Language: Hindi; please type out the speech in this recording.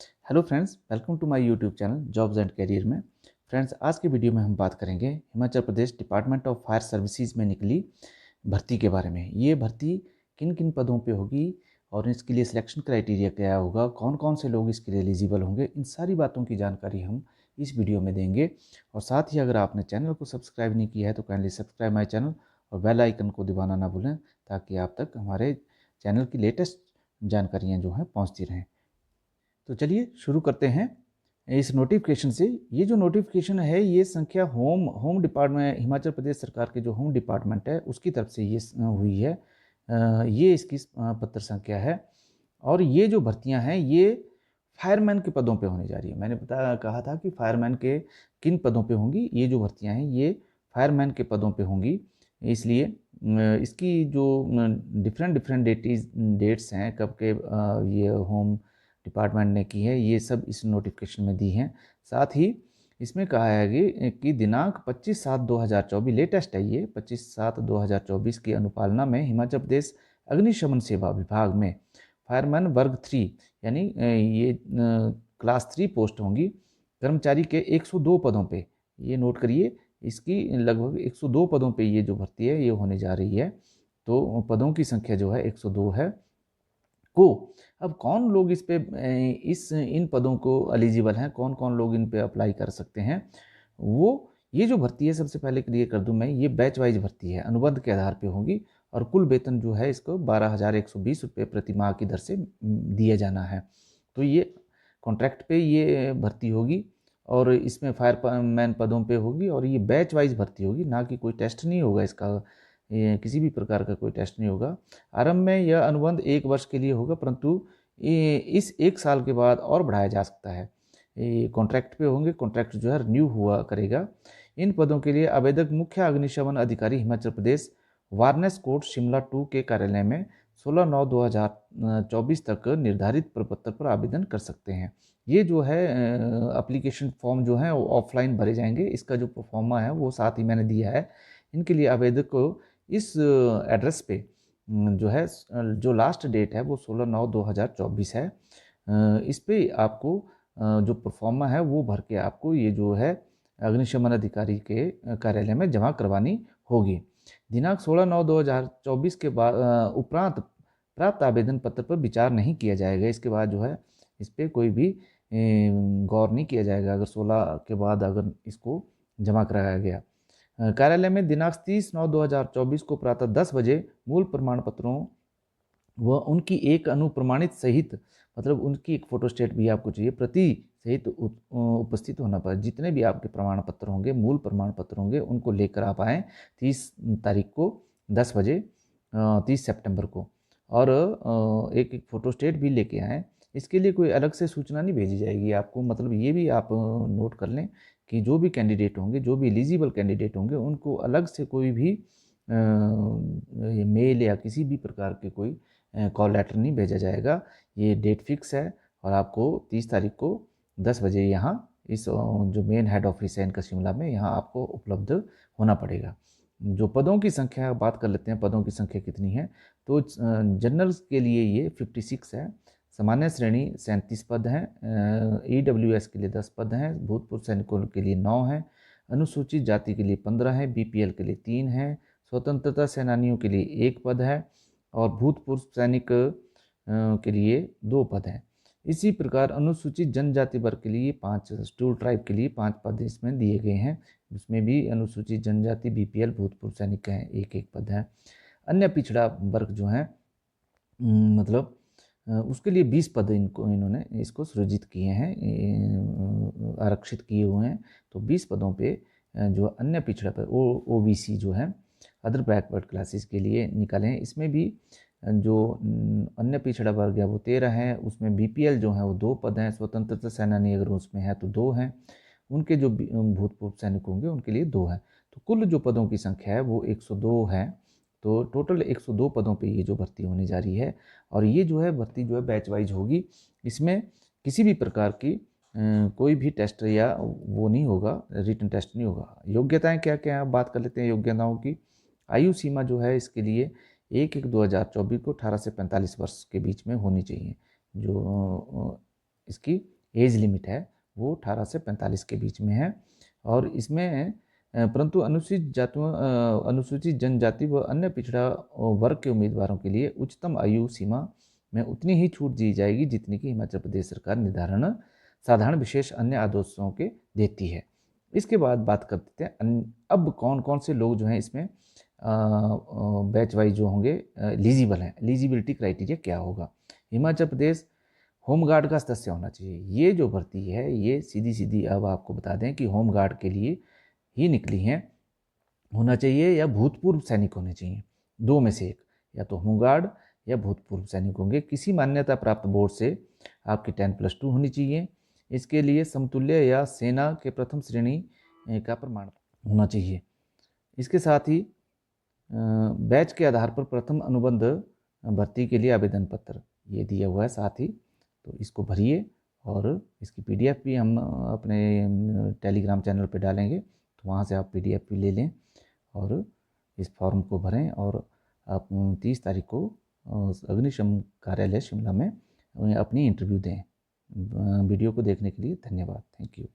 Hello friends, welcome to my YouTube channel jobs and career में। फ्रेंड्स, आज की वीडियो में हम बात करेंगे Himachal Pradesh department of fire services में निकली भर्ती के बारे में। ये भर्ती किन किन पदों पे होगी और इसके लिए सिलेक्शन क्राइटेरिया क्या होगा, कौन कौन से लोग इसके लिए एलिजिबल होंगे, इन सारी बातों की जानकारी हम इस वीडियो में देंगे। और साथ ही अगर आपने चैनल को सब्सक्राइब नहीं किया है तो काइंडली सब्सक्राइब माई चैनल और बेल आइकन को दबाना ना भूलें, ताकि आप तक हमारे चैनल की लेटेस्ट जानकारियाँ जो हैं पहुँचती रहें। तो चलिए शुरू करते हैं इस नोटिफिकेशन से। ये जो नोटिफिकेशन है ये संख्या होम डिपार्टमेंट, हिमाचल प्रदेश सरकार के जो होम डिपार्टमेंट है उसकी तरफ से ये हुई है। ये इसकी पत्र संख्या है। और ये जो भर्तियां हैं ये फायरमैन के पदों पे होने जा रही है। मैंने कहा था कि फायरमैन के किन पदों पे होंगी। ये जो भर्तियां हैं ये फायरमैन के पदों पे होंगी। इसलिए इसकी जो डिफरेंट डिफरेंट डेट्स हैं कब के ये होम डिपार्टमेंट ने की है, ये सब इस नोटिफिकेशन में दी हैं। साथ ही इसमें कहा है कि दिनांक 25/7/2024, लेटेस्ट है ये, 25/7/2024 की अनुपालना में हिमाचल प्रदेश अग्निशमन सेवा विभाग में फायरमैन वर्ग 3 यानी ये क्लास 3 पोस्ट होंगी। कर्मचारी के 102 पदों पे, ये नोट करिए, इसकी लगभग 102 पदों पे ये जो भर्ती है ये होने जा रही है। तो पदों की संख्या जो है 102 है। को अब कौन लोग इस पे इस इन पदों को एलिजिबल हैं, कौन कौन लोग इन पे अप्लाई कर सकते हैं, वो ये जो भर्ती है सबसे पहले क्लियर कर दूं मैं, ये बैच वाइज भर्ती है, अनुबंध के आधार पे होगी। और कुल वेतन जो है इसको 12,120 रुपये प्रति माह की दर से दिया जाना है। तो ये कॉन्ट्रैक्ट पे ये भर्ती होगी और इसमें फायरमैन पदों पे होगी और ये बैच वाइज भर्ती होगी, ना कि कोई टेस्ट नहीं होगा इसका, ये किसी भी प्रकार का कोई टेस्ट नहीं होगा। आरंभ में यह अनुबंध 1 वर्ष के लिए होगा, परंतु इस 1 साल के बाद और बढ़ाया जा सकता है। ये कॉन्ट्रैक्ट पे होंगे, कॉन्ट्रैक्ट जो है रिन्यू हुआ करेगा। इन पदों के लिए आवेदक मुख्य अग्निशमन अधिकारी हिमाचल प्रदेश, वारनेस कोर्ट शिमला 2 के कार्यालय में 16/9/2024 तक निर्धारित प्रपत्र पर आवेदन कर सकते हैं। ये जो है एप्लीकेशन फॉर्म जो है वो ऑफलाइन भरे जाएंगे। इसका जो प्रोफार्मा है वो साथ ही मैंने दिया है। इनके लिए आवेदक को इस एड्रेस पे जो है जो लास्ट डेट है वो 16/9/2024 है। इस पे आपको जो प्रोफार्मा है वो भर के आपको ये जो है अग्निशमन अधिकारी के कार्यालय में जमा करवानी होगी। दिनांक 16/9/2024 के बाद उपरांत प्राप्त आवेदन पत्र पर विचार नहीं किया जाएगा। इसके बाद जो है इस पर कोई भी गौर नहीं किया जाएगा अगर 16 के बाद अगर इसको जमा कराया गया। कार्यालय में दिनांक 30/9/2024 को प्रातः 10 बजे मूल प्रमाण पत्रों व उनकी एक अनुप्रमाणित सहित, मतलब उनकी एक फोटोस्टेट भी आपको चाहिए, प्रति सहित उपस्थित होना पर जितने भी आपके प्रमाण पत्र होंगे, मूल प्रमाण पत्र होंगे, उनको लेकर आप आएँ 30 तारीख को 10 बजे, 30 सितंबर को। और एक एक फोटोस्टेट भी लेके आएँ। इसके लिए कोई अलग से सूचना नहीं भेजी जाएगी आपको, मतलब ये भी आप नोट कर लें कि जो भी कैंडिडेट होंगे, जो भी एलिजिबल कैंडिडेट होंगे, उनको अलग से कोई भी मेल या किसी भी प्रकार के कोई कॉल लेटर नहीं भेजा जाएगा। ये डेट फिक्स है और आपको 30 तारीख को 10 बजे यहाँ इस जो मेन हेड ऑफिस है इनका शिमला में, यहाँ आपको उपलब्ध होना पड़ेगा। जो पदों की संख्या बात कर लेते हैं, पदों की संख्या कितनी है। तो जनरल्स के लिए ये 56 है, सामान्य श्रेणी 37 पद हैं, EWS के लिए 10 पद हैं, भूतपूर्व सैनिकों के लिए 9 हैं, अनुसूचित जाति के लिए 15 है, BPL के लिए 3 है, स्वतंत्रता सेनानियों के लिए 1 पद है और भूतपूर्व सैनिक के लिए 2 पद हैं। इसी प्रकार अनुसूचित जनजाति वर्ग के लिए 5, शेड्यूल ट्राइब के लिए 5 पद इसमें दिए गए हैं। उसमें भी अनुसूचित जनजाति, BPL, भूतपूर्व सैनिक का है 1-1 पद है। अन्य पिछड़ा वर्ग जो है मतलब उसके लिए 20 पद इन्होंने इसको सृजित किए हैं, आरक्षित किए हुए हैं। तो 20 पदों पे जो अन्य पिछड़ा पर OBC जो है, अदर बैकवर्ड क्लासेस के लिए निकाले हैं। इसमें भी जो अन्य पिछड़ा वर्ग है वो 13 है, उसमें BPL जो है वो 2 पद हैं, स्वतंत्रता सेनानी अगर उसमें है तो 2 हैं, उनके जो भूतपूर्व सैनिक होंगे उनके लिए 2 हैं। तो कुल जो पदों की संख्या है वो 102 है। तो टोटल 102 पदों पे ये जो भर्ती होने जा रही है और ये जो है भर्ती जो है बैच वाइज होगी। इसमें किसी भी प्रकार की कोई भी टेस्ट या वो नहीं होगा, रिटन टेस्ट नहीं होगा। योग्यताएं क्या क्या हैं, बात कर लेते हैं योग्यताओं की। आयु सीमा जो है इसके लिए 1/1/2024 को 18 से 45 वर्ष के बीच में होनी चाहिए जो इसकी एज लिमिट है वो 18 से 45 के बीच में है। और इसमें परंतु अनुसूचित जनजाति व अन्य पिछड़ा वर्ग के उम्मीदवारों के लिए उच्चतम आयु सीमा में उतनी ही छूट दी जाएगी जितनी कि हिमाचल प्रदेश सरकार निर्धारण साधारण विशेष अन्य आदेशों के देती है। इसके बाद बात कर देते हैं अब कौन कौन से लोग जो हैं इसमें बैच वाइज जो होंगे एलिजिबल हैं। एलिजिबिलिटी क्राइटेरिया क्या होगा? हिमाचल प्रदेश होमगार्ड का सदस्य होना चाहिए। ये जो भर्ती है ये सीधी सीधी अब आपको बता दें कि होमगार्ड के लिए ही निकली हैं। होना चाहिए या भूतपूर्व सैनिक होने चाहिए, दो में से एक, या तो होमगार्ड या भूतपूर्व सैनिक होंगे। किसी मान्यता प्राप्त बोर्ड से आपकी 10+2 होनी चाहिए। इसके लिए समतुल्य या सेना के प्रथम श्रेणी का प्रमाण होना चाहिए। इसके साथ ही बैच के आधार पर प्रथम अनुबंध भर्ती के लिए आवेदन पत्र ये दिया हुआ है साथ ही, तो इसको भरिए। और इसकी PDF भी हम अपने टेलीग्राम चैनल पे डालेंगे, तो वहाँ से आप PDF भी ले लें और इस फॉर्म को भरें। और आप 30 तारीख को अग्निशम कार्यालय शिमला में अपनी इंटरव्यू दें। वीडियो को देखने के लिए धन्यवाद। Thank you.